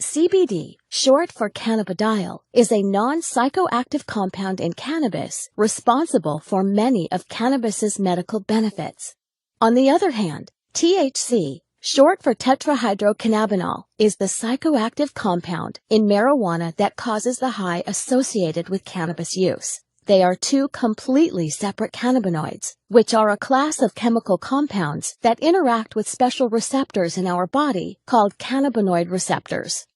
CBD, short for cannabidiol, is a non-psychoactive compound in cannabis responsible for many of cannabis's medical benefits. On the other hand, THC, short for tetrahydrocannabinol, is the psychoactive compound in marijuana that causes the high associated with cannabis use. They are two completely separate cannabinoids, which are a class of chemical compounds that interact with special receptors in our body called cannabinoid receptors.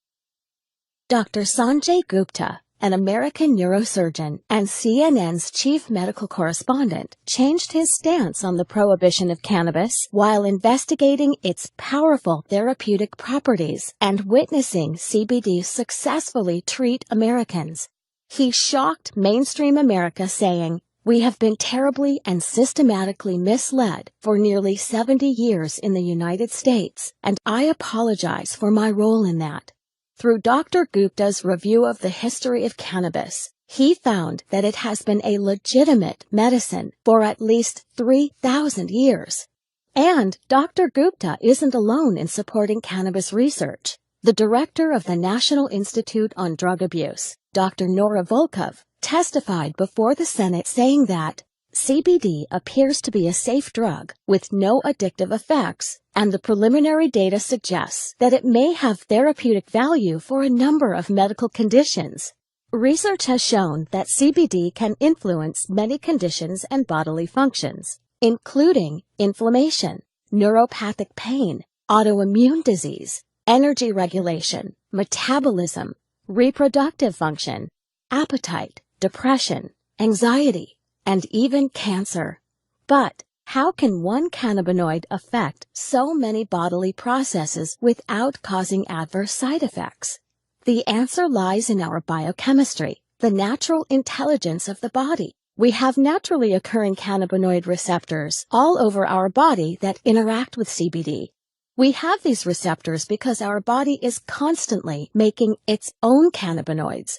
Dr. Sanjay Gupta, an American neurosurgeon and CNN's chief medical correspondent, changed his stance on the prohibition of cannabis while investigating its powerful therapeutic properties and witnessing CBD successfully treat Americans. He shocked mainstream America, saying, "We have been terribly and systematically misled for nearly 70 years in the United States, and I apologize for my role in that." Through Dr. Gupta's review of the history of cannabis, he found that it has been a legitimate medicine for at least 3,000 years. And Dr. Gupta isn't alone in supporting cannabis research. The director of the National Institute on Drug Abuse, Dr. Nora Volkov, testified before the Senate saying that CBD appears to be a safe drug with no addictive effects, and the preliminary data suggests that it may have therapeutic value for a number of medical conditions. Research has shown that CBD can influence many conditions and bodily functions, including inflammation, neuropathic pain, autoimmune disease, energy regulation, metabolism, reproductive function, appetite, depression, anxiety, and even cancer. But how can one cannabinoid affect so many bodily processes without causing adverse side effects? The answer lies in our biochemistry, the natural intelligence of the body. We have naturally occurring cannabinoid receptors all over our body that interact with CBD. We have these receptors because our body is constantly making its own cannabinoids.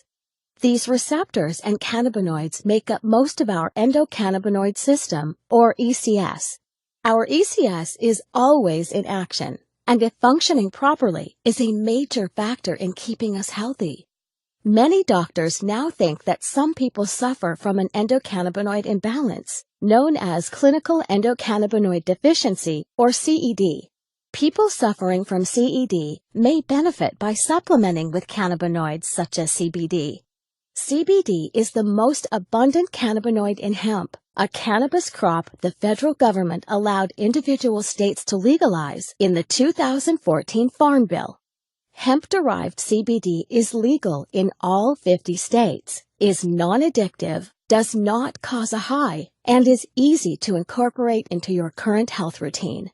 These receptors and cannabinoids make up most of our endocannabinoid system, or ECS. Our ECS is always in action, and if functioning properly, is a major factor in keeping us healthy. Many doctors now think that some people suffer from an endocannabinoid imbalance, known as clinical endocannabinoid deficiency, or CED. People suffering from CED may benefit by supplementing with cannabinoids such as CBD. CBD is the most abundant cannabinoid in hemp, a cannabis crop the federal government allowed individual states to legalize in the 2014 Farm Bill. Hemp-derived CBD is legal in all 50 states, is non-addictive, does not cause a high, and is easy to incorporate into your current health routine.